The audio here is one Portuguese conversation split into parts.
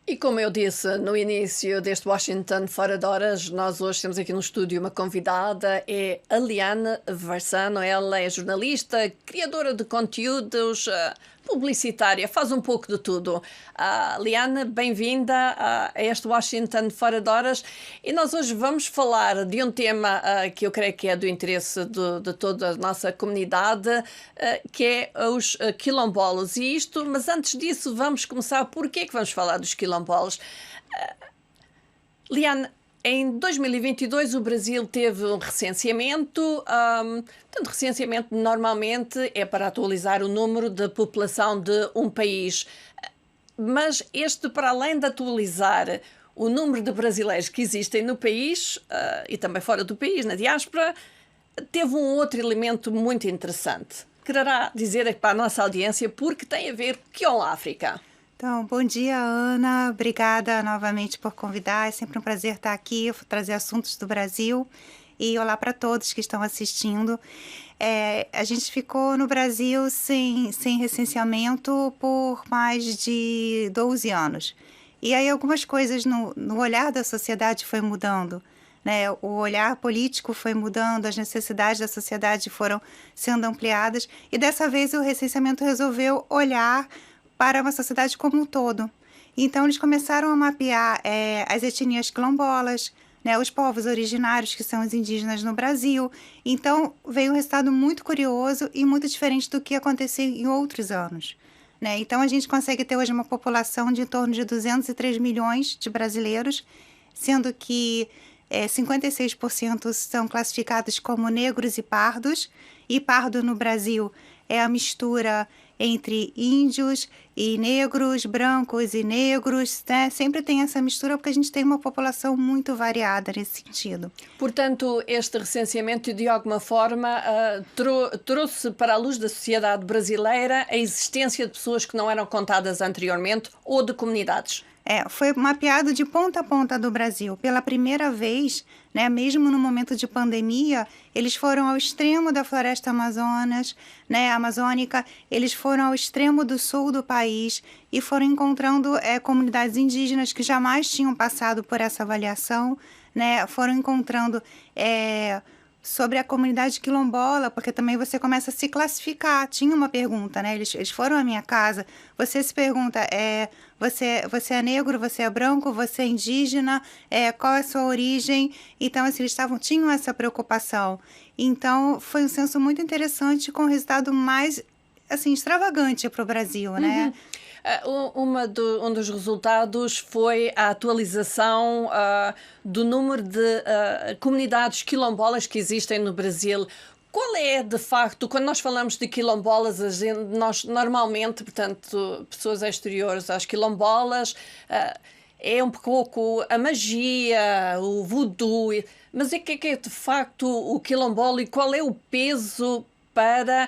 E como eu disse no início deste Washington Fora de Horas, nós hoje temos aqui no estúdio uma convidada, é a Liane Varsano. Ela é jornalista, criadora de conteúdos, publicitária, faz um pouco de tudo. Liane, bem-vinda a este Washington Fora de Horas. E nós hoje vamos falar de um tema que eu creio que é do interesse de toda a nossa comunidade, que é os quilombolas. Mas antes disso, vamos começar. Por que é que vamos falar dos quilombolas? Liane, em 2022 o Brasil teve um recenseamento. Portanto, recenseamento normalmente é para atualizar o número de população de um país. Mas este, para além de atualizar o número de brasileiros que existem no país, e também fora do país, na diáspora, teve um outro elemento muito interessante. Quererá dizer para a nossa audiência porque tem a ver com a África. Então, bom dia, Ana. Obrigada novamente por convidar. É sempre um prazer estar aqui, trazer assuntos do Brasil. E olá para todos que estão assistindo. A gente ficou no Brasil sem recenseamento por mais de 12 anos. E aí algumas coisas no olhar da sociedade foi mudando, né? O olhar político foi mudando, as necessidades da sociedade foram sendo ampliadas. E dessa vez o recenseamento resolveu olhar para uma sociedade como um todo. Então, eles começaram a mapear as etnias quilombolas, né, os povos originários, que são os indígenas no Brasil. Então, veio um resultado muito curioso e muito diferente do que aconteceu em outros anos, né? Então, a gente consegue ter hoje uma população de em torno de 203 milhões de brasileiros, sendo que 56% são classificados como negros e pardo no Brasil é a mistura entre índios e negros, brancos e negros, né? Sempre tem essa mistura porque a gente tem uma população muito variada nesse sentido. Portanto, este recenseamento, de alguma forma, trouxe para a luz da sociedade brasileira a existência de pessoas que não eram contadas anteriormente ou de comunidades. Foi mapeado de ponta a ponta do Brasil. Pela primeira vez, né, mesmo no momento de pandemia, eles foram ao extremo da floresta amazônica, eles foram ao extremo do sul do país e foram encontrando comunidades indígenas que jamais tinham passado por essa avaliação, né, foram encontrando sobre a comunidade quilombola, porque também você começa a se classificar. Tinha uma pergunta, né? Eles foram à minha casa, você se pergunta, você é negro, você é branco, você é indígena, qual é a sua origem? Então, assim, eles tinham essa preocupação. Então, foi um censo muito interessante, com um resultado mais, assim, extravagante para o Brasil, né? Um dos resultados foi a atualização do número de comunidades quilombolas que existem no Brasil. Qual é, de facto, quando nós falamos de quilombolas, nós normalmente, portanto, pessoas exteriores às quilombolas, é um pouco a magia, o voodoo, mas o que é de facto o quilombola e qual é o peso para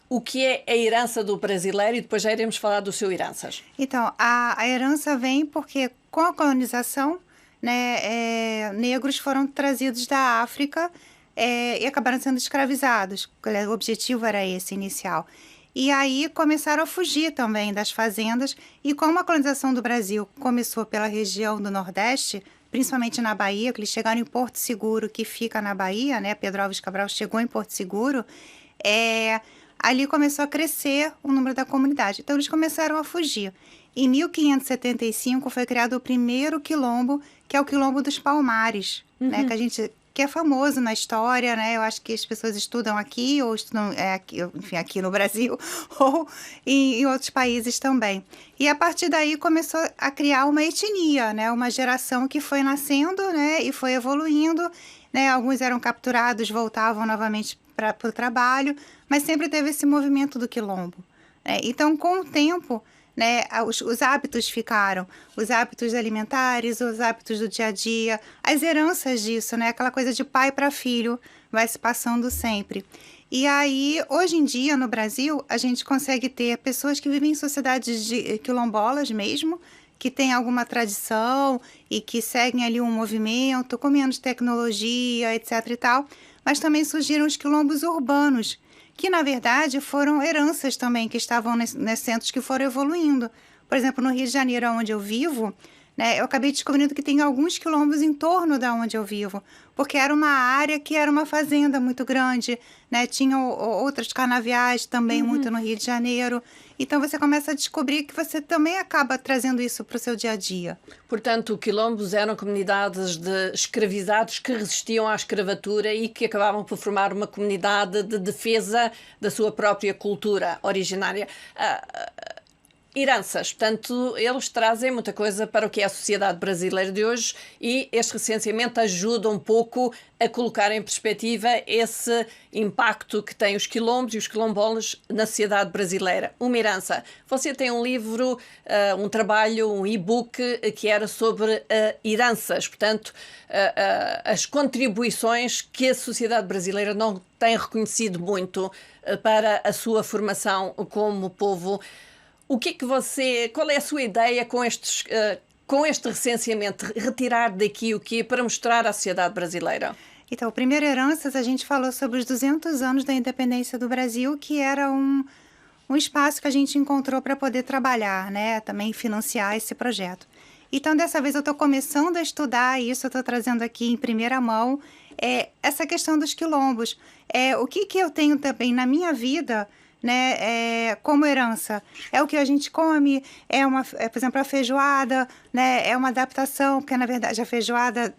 o que é a herança do brasileiro, e depois já iremos falar do seu heranças. Então, a herança vem porque, com a colonização, né, negros foram trazidos da África e acabaram sendo escravizados. O objetivo era esse inicial. E aí começaram a fugir também das fazendas. E como a colonização do Brasil começou pela região do Nordeste, principalmente na Bahia, que eles chegaram em Porto Seguro, que fica na Bahia, né? Pedro Álvares Cabral chegou em Porto Seguro, ali começou a crescer o número da comunidade. Então, eles começaram a fugir. Em 1575, foi criado o primeiro quilombo, que é o Quilombo dos Palmares, né? Que é famoso na história, né? Eu acho que as pessoas estudam aqui, ou estudam, enfim, aqui no Brasil, ou em outros países também. E a partir daí começou a criar uma etnia, né? Uma geração que foi nascendo, né? E foi evoluindo, né? Alguns eram capturados, voltavam novamente para o trabalho, mas sempre teve esse movimento do quilombo, né? Então, com o tempo, né, os hábitos ficaram, os hábitos alimentares, os hábitos do dia a dia, as heranças disso, né? Aquela coisa de pai para filho vai se passando sempre. E aí, hoje em dia, no Brasil, a gente consegue ter pessoas que vivem em sociedades de quilombolas mesmo, que têm alguma tradição e que seguem ali um movimento, com menos tecnologia, etc e tal, mas também surgiram os quilombos urbanos, que, na verdade, foram heranças também que estavam nesses centros que foram evoluindo. Por exemplo, no Rio de Janeiro, onde eu vivo, né? Eu acabei descobrindo que tem alguns quilombos em torno da onde eu vivo, porque era uma área que era uma fazenda muito grande, né? Tinha outros canaviais também muito no Rio de Janeiro. Então você começa a descobrir que você também acaba trazendo isso para o seu dia a dia. Portanto, quilombos eram comunidades de escravizados que resistiam à escravatura e que acabavam por formar uma comunidade de defesa da sua própria cultura originária. Heranças, portanto, eles trazem muita coisa para o que é a sociedade brasileira de hoje e este recenseamento ajuda um pouco a colocar em perspectiva esse impacto que têm os quilombos e os quilombolas na sociedade brasileira. Uma herança. Você tem um livro, um trabalho, um e-book que era sobre heranças, portanto, as contribuições que a sociedade brasileira não tem reconhecido muito para a sua formação como povo. O que é que qual é a sua ideia com este recenseamento? Retirar daqui o quê para mostrar à sociedade brasileira? Então, primeiro Heranças, a gente falou sobre os 200 anos da independência do Brasil, que era um espaço que a gente encontrou para poder trabalhar, né? Também financiar esse projeto. Então, dessa vez eu estou começando a estudar isso, eu estou trazendo aqui em primeira mão essa questão dos quilombos. O que eu tenho também na minha vida, né, como herança, é o que a gente come, por exemplo, a feijoada, né, é uma adaptação, porque na verdade a feijoada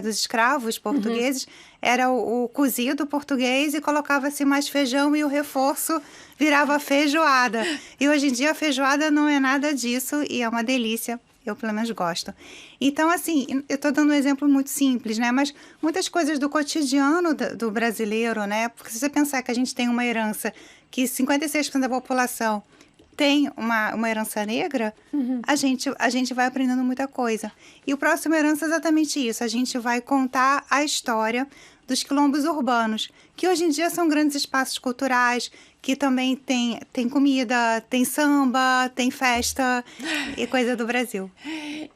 dos escravos portugueses era o cozido português e colocava-se mais feijão e o reforço virava feijoada. E hoje em dia a feijoada não é nada disso e é uma delícia. Eu, pelo menos, gosto. Então, assim, eu estou dando um exemplo muito simples, né? Mas muitas coisas do cotidiano do brasileiro, né? Porque se você pensar que a gente tem uma herança que 56% da população tem uma herança negra, a gente vai aprendendo muita coisa. E o próximo Herança é exatamente isso. A gente vai contar a história dos quilombos urbanos, que hoje em dia são grandes espaços culturais, que também tem comida, tem samba, tem festa e coisa do Brasil.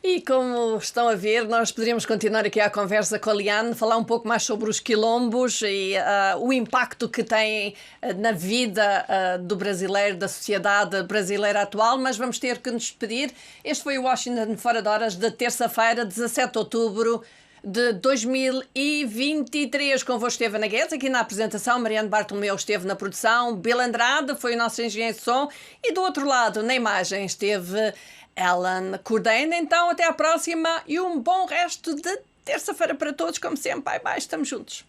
E como estão a ver, nós poderíamos continuar aqui a conversa com a Liane, falar um pouco mais sobre os quilombos e o impacto que têm na vida do brasileiro, da sociedade brasileira atual, mas vamos ter que nos despedir. Este foi o Washington Fora de Horas de terça-feira, 17 de outubro de 2023. Convosco esteve Ana Guedes, aqui na apresentação, Mariano Bartolomeu esteve na produção, Bill Andrade foi o nosso engenheiro de som e do outro lado, na imagem, esteve Ellen Cordeiro. Então, até à próxima e um bom resto de terça-feira para todos, como sempre. Bye, bye, estamos juntos.